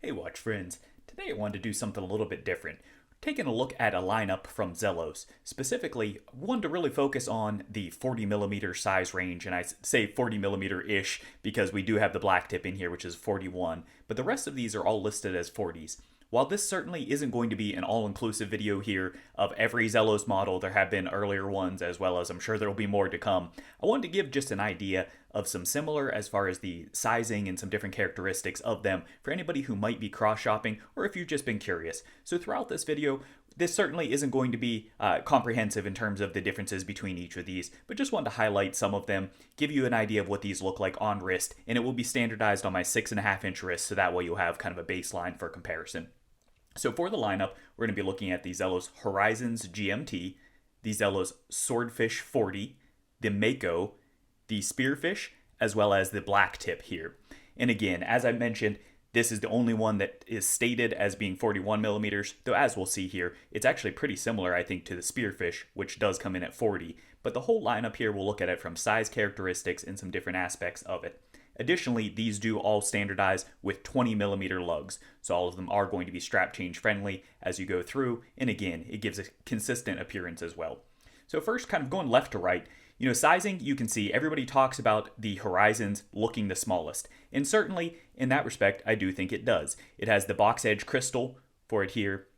Hey watch friends, today I wanted to do something a little bit different. Taking a look at a lineup from Zelos. Specifically, I wanted to really focus on the 40mm size range, and I say 40mm-ish because we do have the Blacktip in here, which is 41, but the rest of these are all listed as 40s. While this certainly isn't going to be an all-inclusive video here of every Zelos model, there have been earlier ones as well as I'm sure there will be more to come. I wanted to give just an idea of some similar as far as the sizing and some different characteristics of them for anybody who might be cross-shopping or if you've just been curious. So throughout this video, this certainly isn't going to be comprehensive in terms of the differences between each of these, but just wanted to highlight some of them, give you an idea of what these look like on wrist, and it will be standardized on my 6.5-inch wrist, so that way you'll have kind of a baseline for comparison. So for the lineup, we're going to be looking at the Zelos Horizons GMT, the Zelos Swordfish 40, the Mako, the Spearfish, as well as the Blacktip here. And again, as I mentioned, this is the only one that is stated as being 41mm, though as we'll see here, it's actually pretty similar, I think, to the Spearfish, which does come in at 40. But the whole lineup here, we'll look at it from size characteristics and some different aspects of it. Additionally, these do all standardize with 20mm lugs, so all of them are going to be strap change friendly as you go through, and again, it gives a consistent appearance as well. So first, kind of going left to right, sizing, you can see everybody talks about the Horizons looking the smallest, and certainly in that respect, I do think it does. It has the box edge crystal for it here.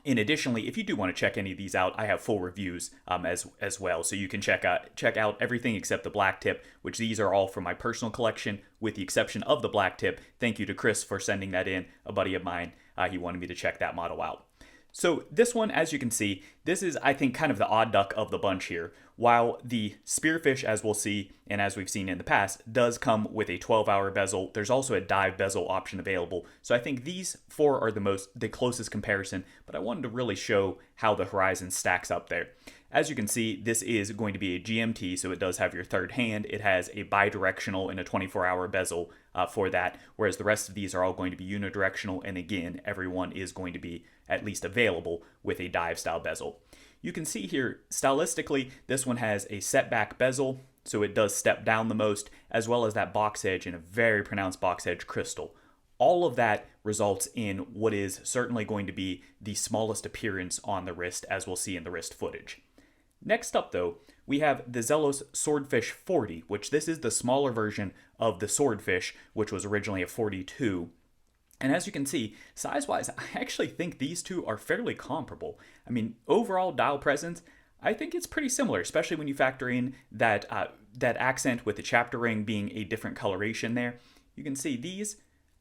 And additionally, if you do want to check any of these out, I have full reviews as well. So you can check out everything except the Blacktip, which these are all from my personal collection, with the exception of the Blacktip. Thank you to Chris for sending that in, a buddy of mine. He wanted me to check that model out. So this one, as you can see, this is, I think, kind of the odd duck of the bunch here. While the Spearfish, as we'll see, and as we've seen in the past, does come with a 12-hour bezel, there's also a dive bezel option available. So I think these four are the closest comparison, but I wanted to really show how the Horizon stacks up there. As you can see, this is going to be a GMT, so it does have your third hand. It has a bidirectional and a 24-hour bezel for that, whereas the rest of these are all going to be unidirectional, and again, everyone is going to be at least available with a dive-style bezel. You can see here, stylistically, this one has a setback bezel, so it does step down the most, as well as that box edge and a very pronounced box edge crystal. All of that results in what is certainly going to be the smallest appearance on the wrist, as we'll see in the wrist footage. Next up, though, we have the Zelos Swordfish 40, which this is the smaller version of the Swordfish, which was originally a 42. And as you can see, size-wise, I actually think these two are fairly comparable. I mean, overall dial presence, I think it's pretty similar, especially when you factor in that accent with the chapter ring being a different coloration there. You can see these,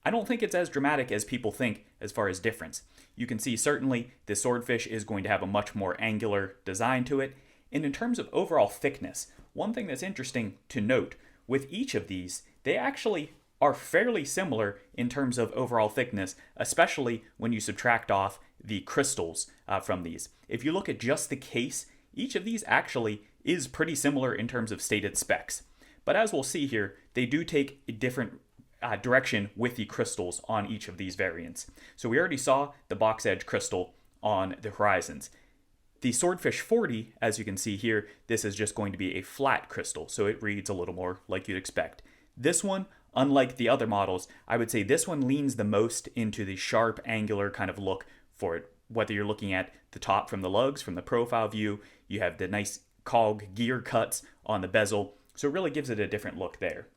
I don't think it's as dramatic as people think as far as difference. You can see certainly the Swordfish is going to have a much more angular design to it. And in terms of overall thickness, one thing that's interesting to note, with each of these, they actually are fairly similar in terms of overall thickness, especially when you subtract off the crystals from these. If you look at just the case, each of these actually is pretty similar in terms of stated specs. But as we'll see here, they do take a different direction with the crystals on each of these variants. So we already saw the box edge crystal on the Horizons. The Swordfish 40, as you can see here, this is just going to be a flat crystal, so it reads a little more like you'd expect. This one, unlike the other models, I would say this one leans the most into the sharp, angular kind of look for it. Whether you're looking at the top from the lugs, from the profile view, you have the nice cog gear cuts on the bezel, so it really gives it a different look there.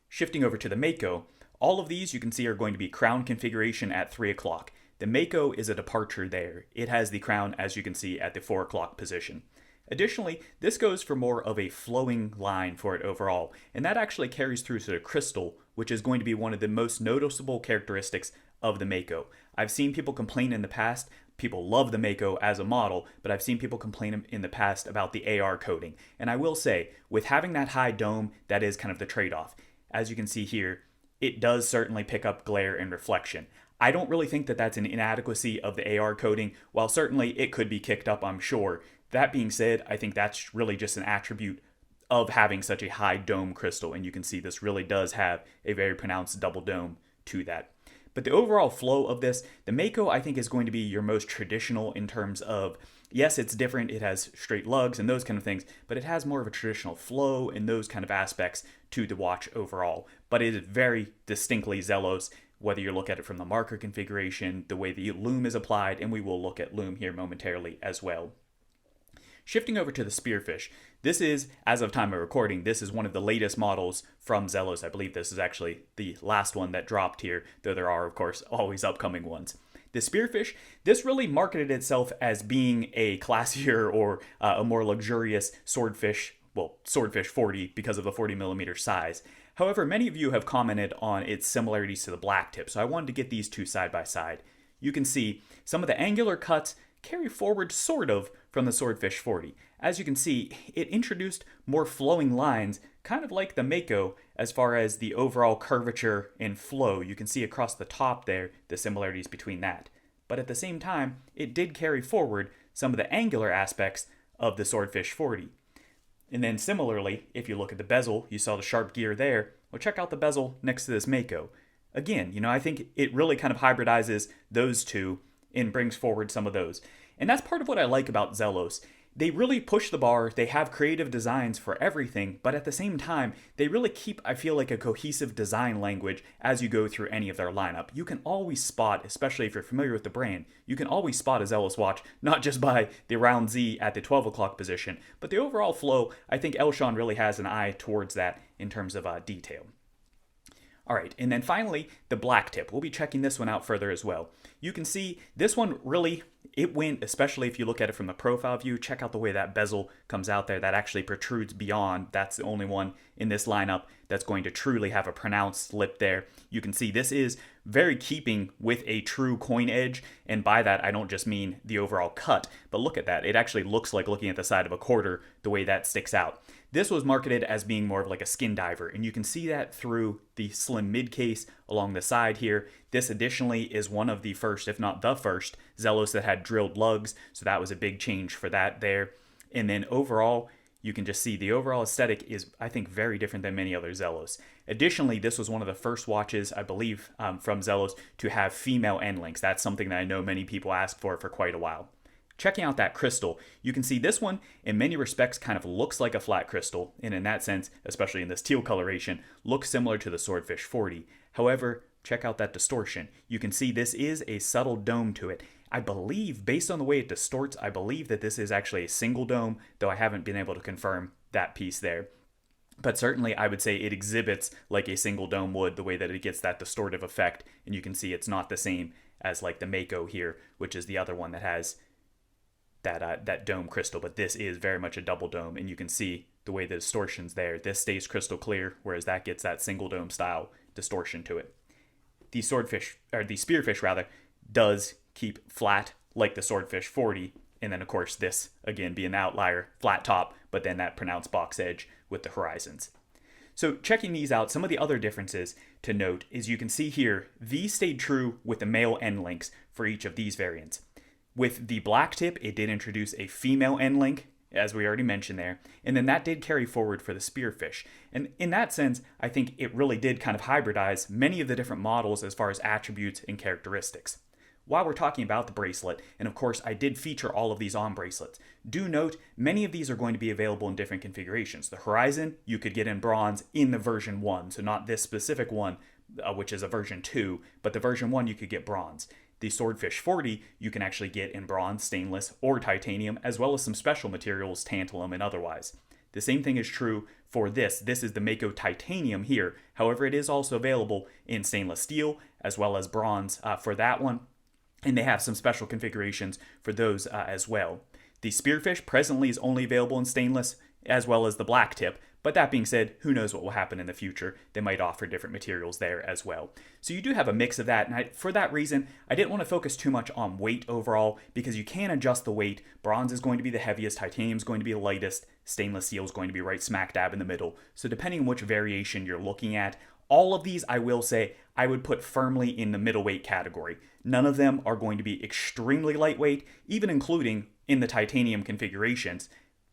Shifting over to the Mako, all of these you can see are going to be crown configuration at 3 o'clock. The Mako is a departure there. It has the crown, as you can see, at the 4 o'clock position. Additionally, this goes for more of a flowing line for it overall, and that actually carries through to the crystal, which is going to be one of the most noticeable characteristics of the Mako. I've seen people complain in the past, people love the Mako as a model, but I've seen people complain in the past about the AR coating. And I will say, with having that high dome, that is kind of the trade-off. As you can see here, it does certainly pick up glare and reflection. I don't really think that that's an inadequacy of the AR coating, while certainly it could be kicked up, I'm sure. That being said, I think that's really just an attribute of having such a high dome crystal, and you can see this really does have a very pronounced double dome to that. But the overall flow of this, the Mako I think is going to be your most traditional in terms of, yes, it's different, it has straight lugs and those kind of things, but it has more of a traditional flow and those kind of aspects to the watch overall. But it is very distinctly Zelos, whether you look at it from the marker configuration, the way the Lume is applied, and we will look at Lume here momentarily as well. Shifting over to the Spearfish, this is, as of time of recording, this is one of the latest models from Zelos. I believe this is actually the last one that dropped here, though there are, of course, always upcoming ones. The Spearfish, this really marketed itself as being a classier or a more luxurious swordfish, well, Swordfish 40 because of the 40mm size. However, many of you have commented on its similarities to the Blacktip, so I wanted to get these two side by side. You can see some of the angular cuts carry forward sort of from the Swordfish 40. As you can see, it introduced more flowing lines, kind of like the Mako, as far as the overall curvature and flow. You can see across the top there the similarities between that. But at the same time, it did carry forward some of the angular aspects of the Swordfish 40. And then similarly, if you look at the bezel, you saw the sharp gear there. Well, check out the bezel next to this Mako. Again, I think it really kind of hybridizes those two and brings forward some of those. And that's part of what I like about Zelos. They really push the bar, they have creative designs for everything, but at the same time, they really keep, I feel like, a cohesive design language as you go through any of their lineup. You can always spot, especially if you're familiar with the brand, you can always spot a Zelos watch, not just by the round Z at the 12 o'clock position, but the overall flow. I think Elshon really has an eye towards that in terms of detail. All right, and then finally, the Blacktip. We'll be checking this one out further as well. You can see this one really, it went, especially if you look at it from the profile view, check out the way that bezel comes out there. That actually protrudes beyond. That's the only one in this lineup that's going to truly have a pronounced slip there. You can see this is very keeping with a true coin edge, and by that I don't just mean the overall cut, but look at that. It actually looks like looking at the side of a quarter, the way that sticks out. This was marketed as being more of like a skin diver, and you can see that through the slim mid case along the side here. This additionally is one of the first, if not the first, Zelos that had drilled lugs, so that was a big change for that there. And then overall, you can just see the overall aesthetic is, I think, very different than many other Zelos. Additionally, this was one of the first watches, I believe, from Zelos to have female end links. That's something that I know many people ask for quite a while. Checking out that crystal, you can see this one in many respects kind of looks like a flat crystal, and in that sense, especially in this teal coloration, looks similar to the Swordfish 40. However, check out that distortion. You can see this is a subtle dome to it. I believe, based on the way it distorts, I believe that this is actually a single dome, though I haven't been able to confirm that piece there. But certainly I would say it exhibits like a single dome would, the way that it gets that distortive effect, and you can see it's not the same as like the Mako here, which is the other one that has that dome crystal, but this is very much a double dome, and you can see the way the distortion's there. This stays crystal clear, whereas that gets that single dome style distortion to it. The Swordfish, or the Spearfish rather, does keep flat like the Swordfish 40, and then of course this, again, being the outlier, flat top, but then that pronounced box edge with the horizons. So checking these out, some of the other differences to note is you can see here, these stayed true with the male end links for each of these variants. With the Blacktip, it did introduce a female end link, as we already mentioned there, and then that did carry forward for the Spearfish. And in that sense, I think it really did kind of hybridize many of the different models as far as attributes and characteristics. While we're talking about the bracelet, and of course I did feature all of these on bracelets, do note many of these are going to be available in different configurations. The Horizon, you could get in bronze in the version 1, so not this specific one, which is a version 2, but the version 1 you could get bronze. The Swordfish 40 you can actually get in bronze, stainless, or titanium, as well as some special materials, tantalum and otherwise. The same thing is true for this. This is the Mako titanium here. However, it is also available in stainless steel, as well as bronze for that one. And they have some special configurations for those as well. The Spearfish presently is only available in stainless, as well as the Blacktip. But that being said, who knows what will happen in the future. They might offer different materials there as well. So you do have a mix of that, and for that reason, I didn't want to focus too much on weight overall, because you can adjust the weight. Bronze is going to be the heaviest, titanium is going to be the lightest, stainless steel is going to be right smack dab in the middle. So depending on which variation you're looking at, all of these, I will say, I would put firmly in the middleweight category. None of them are going to be extremely lightweight, even including in the titanium configurations.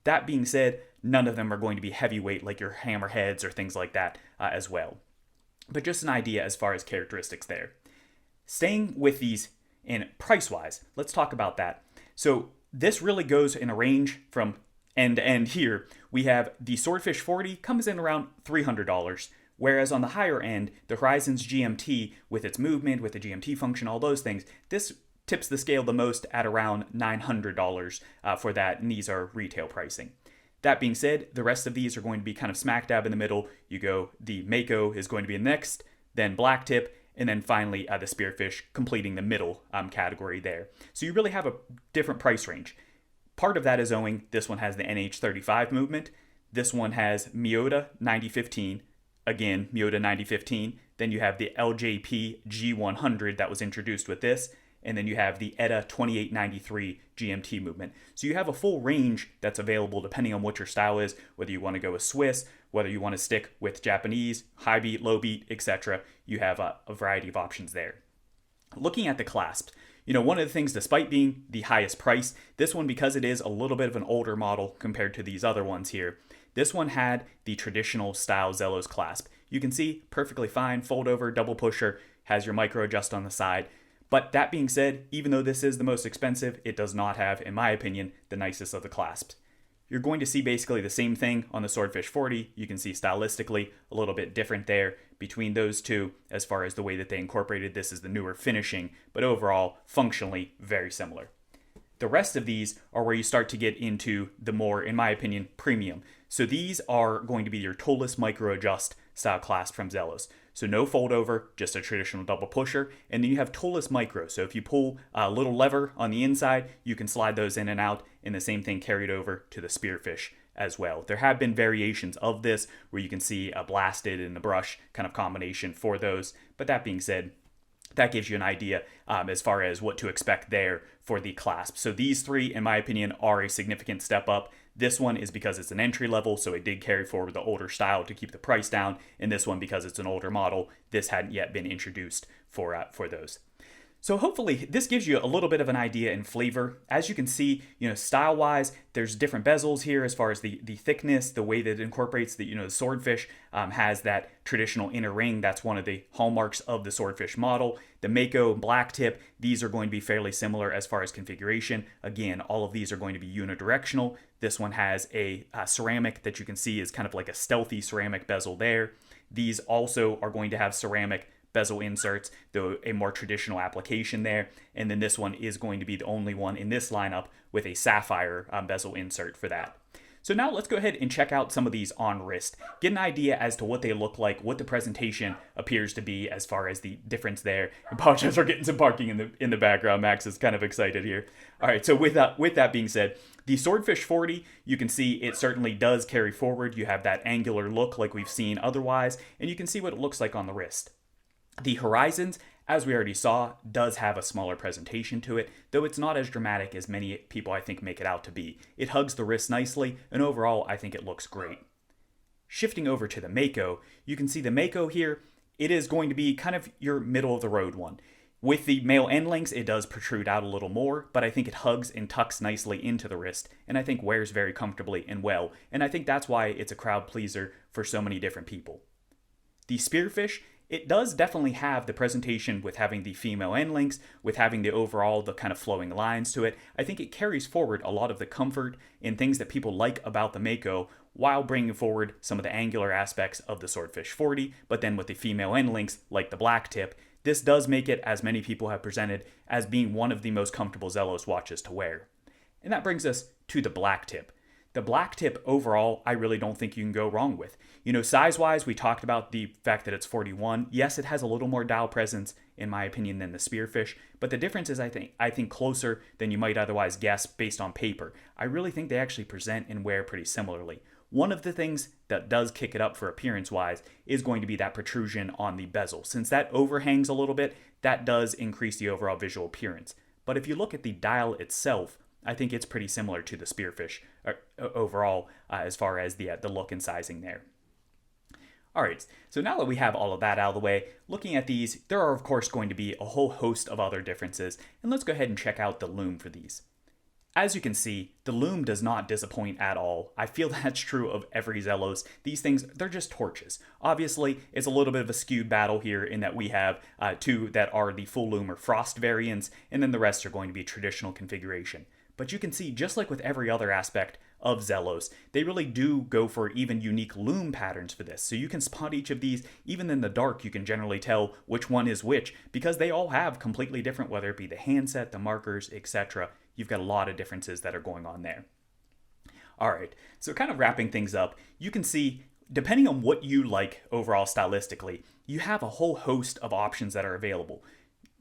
That being said, none of them are going to be heavyweight like your hammerheads or things like that as well. But just an idea as far as characteristics there. Staying with these in price-wise, let's talk about that. So this really goes in a range from end to end here. We have the Swordfish 40 comes in around $300. Whereas on the higher end, the Horizon's GMT, with its movement, with the GMT function, all those things, this tips the scale the most at around $900 for that, and these are retail pricing. That being said, the rest of these are going to be kind of smack dab in the middle. You go, the Mako is going to be next, then Blacktip, and then finally the Spearfish completing the middle category there. So you really have a different price range. Part of that is owing this one has the NH35 movement. This one has Miyota 9015. Again, Miyota 9015. Then you have the LJP G100 that was introduced with this. And then you have the ETA 2893 GMT movement. So you have a full range that's available depending on what your style is, whether you want to go with Swiss, whether you want to stick with Japanese, high beat, low beat, etc. You have a variety of options there. Looking at the clasps, one of the things, despite being the highest price, this one, because it is a little bit of an older model compared to these other ones here, this one had the traditional style Zelos clasp. You can see perfectly fine, fold over, double pusher, has your micro adjust on the side. But that being said, even though this is the most expensive, it does not have, in my opinion, the nicest of the clasps. You're going to see basically the same thing on the Swordfish 40. You can see stylistically a little bit different there between those two as far as the way that they incorporated this as the newer finishing, but overall, functionally, very similar. The rest of these are where you start to get into the more, in my opinion, premium. So these are going to be your toeless micro adjust style clasp from Zelos. So no fold over, just a traditional double pusher. And then you have toeless micro. So if you pull a little lever on the inside, you can slide those in and out. And the same thing carried over to the Spearfish as well. There have been variations of this where you can see a blasted and a brush kind of combination for those. But that being said, that gives you an idea as far as what to expect there for the clasp. So these three, in my opinion, are a significant step up. This one is because it's an entry level, so it did carry forward the older style to keep the price down. And this one, because it's an older model, this hadn't yet been introduced for those. So hopefully this gives you a little bit of an idea and flavor. As you can see, style-wise, there's different bezels here as far as the thickness, the way that it incorporates the Swordfish has that traditional inner ring. That's one of the hallmarks of the Swordfish model. The Mako and Blacktip, these are going to be fairly similar as far as configuration. Again, all of these are going to be unidirectional. This one has a ceramic that you can see is kind of like a stealthy ceramic bezel there. These also are going to have ceramic bezel inserts, though a more traditional application there. And then this one is going to be the only one in this lineup with a sapphire bezel insert for that. So now let's go ahead and check out some of these on wrist, get an idea as to what they look like, what the presentation appears to be as far as the difference there. I apologize for getting some barking in the background. Max is kind of excited here. All right, so with that being said, the Swordfish 40, you can see it certainly does carry forward. You have that angular look like we've seen otherwise, and you can see what it looks like on the wrist. The Horizons, as we already saw, does have a smaller presentation to it, though it's not as dramatic as many people I think make it out to be. It hugs the wrist nicely, and overall I think it looks great. Shifting over to the Mako, you can see the Mako here, it is going to be kind of your middle of the road one. With the male end links, it does protrude out a little more, but I think it hugs and tucks nicely into the wrist, and I think wears very comfortably and well, and I think that's why it's a crowd pleaser for so many different people. The Spearfish, it does definitely have the presentation with having the female end links, with having the overall, the kind of flowing lines to it. I think it carries forward a lot of the comfort and things that people like about the Mako while bringing forward some of the angular aspects of the Swordfish 40, but then with the female end links like the Blacktip, this does make it, as many people have presented, as being one of the most comfortable Zelos watches to wear. And that brings us to the Blacktip. The Blacktip overall, I really don't think you can go wrong with. Size-wise, we talked about the fact that it's 41. Yes, it has a little more dial presence, in my opinion, than the Spearfish, but the difference is, I think closer than you might otherwise guess based on paper. I really think they actually present and wear pretty similarly. One of the things that does kick it up for appearance-wise is going to be that protrusion on the bezel. Since that overhangs a little bit, that does increase the overall visual appearance. But if you look at the dial itself, I think it's pretty similar to the Spearfish overall as far as the look and sizing there. All right, so now that we have all of that out of the way, looking at these, there are of course going to be a whole host of other differences, and let's go ahead and check out the Lume for these. As you can see, the Lume does not disappoint at all. I feel that's true of every Zelos. These things, they're just torches. Obviously, it's a little bit of a skewed battle here in that we have two that are the full Lume or Frost variants, and then the rest are going to be traditional configuration. But you can see, just like with every other aspect of Zelos. They really do go for even unique lume patterns for this. So you can spot each of these, even in the dark, you can generally tell which one is which because they all have completely different, whether it be the handset, the markers, etc. You've got a lot of differences that are going on there. All right, so kind of wrapping things up, you can see, depending on what you like overall stylistically, you have a whole host of options that are available.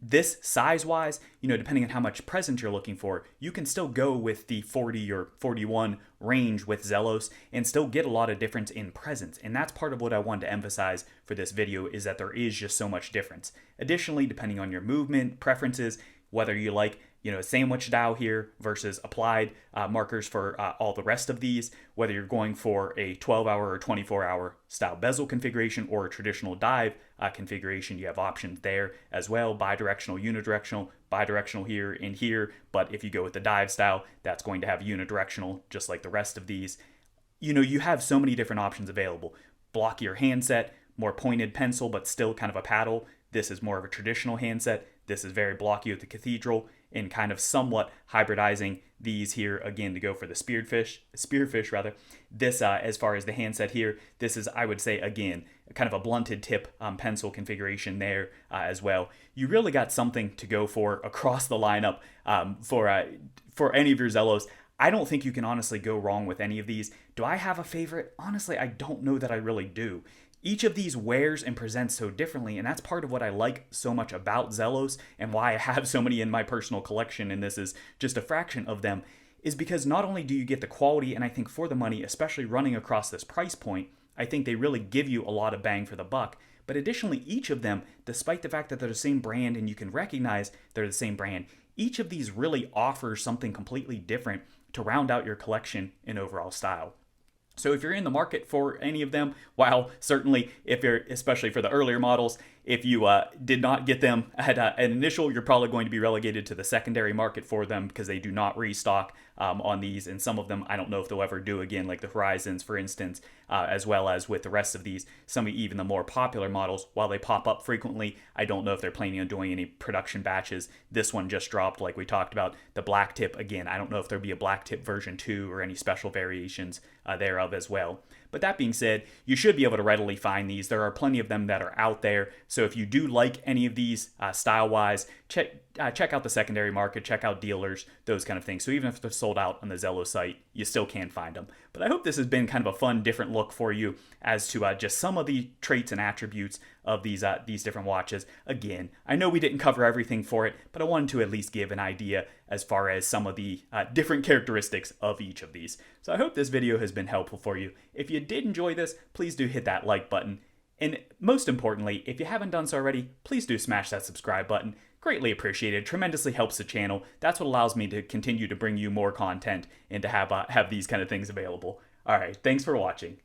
This size-wise, depending on how much present you're looking for, you can still go with the 40 or 41 range with Zelos and still get a lot of difference in presence. And that's part of what I wanted to emphasize for this video, is that there is just so much difference. Additionally, depending on your movement preferences, whether you like sandwich dial here versus applied markers for all the rest of these, whether you're going for a 12-hour or 24-hour style bezel configuration or a traditional dive configuration, you have options there as well, bidirectional, unidirectional here and here. But if you go with the dive style, that's going to have unidirectional, just like the rest of these. You have so many different options available. Blockier handset, more pointed pencil, but still kind of a paddle. This is more of a traditional handset. This is very blocky with the cathedral, and kind of somewhat hybridizing these here again to go for the spearfish rather. This, as far as the handset here, this is, I would say, again, kind of a blunted tip pencil configuration there as well. You really got something to go for across the lineup for any of your Zelos. I don't think you can honestly go wrong with any of these. Do I have a favorite? Honestly, I don't know that I really do. Each of these wears and presents so differently, and that's part of what I like so much about Zelos and why I have so many in my personal collection, and this is just a fraction of them, is because not only do you get the quality, and I think for the money, especially running across this price point, I think they really give you a lot of bang for the buck. But additionally, each of them, despite the fact that they're the same brand and you can recognize they're the same brand, each of these really offers something completely different to round out your collection in overall style. So if you're in the market for any of them, while certainly if you're, especially for the earlier models, if you did not get them at an initial, you're probably going to be relegated to the secondary market for them because they do not restock on these. And some of them, I don't know if they'll ever do again, like the Horizons, for instance, as well as with the rest of these. Some even the more popular models, while they pop up frequently, I don't know if they're planning on doing any production batches. This one just dropped, like we talked about. The Blacktip, again, I don't know if there'll be a Blacktip version 2 or any special variations thereof as well. But that being said, you should be able to readily find these. There are plenty of them that are out there. So if you do like any of these style-wise, check out the secondary market, check out dealers, those kind of things. So even if they're sold out on the Zelos site, you still can find them. But I hope this has been kind of a fun, different look for you as to just some of the traits and attributes of these different watches. Again, I know we didn't cover everything for it, but I wanted to at least give an idea as far as some of the different characteristics of each of these. So I hope this video has been helpful for you. If you did enjoy this, please do hit that like button. And most importantly, if you haven't done so already, please do smash that subscribe button. Greatly appreciated, tremendously helps the channel. That's what allows me to continue to bring you more content and to have these kind of things available. All right, thanks for watching.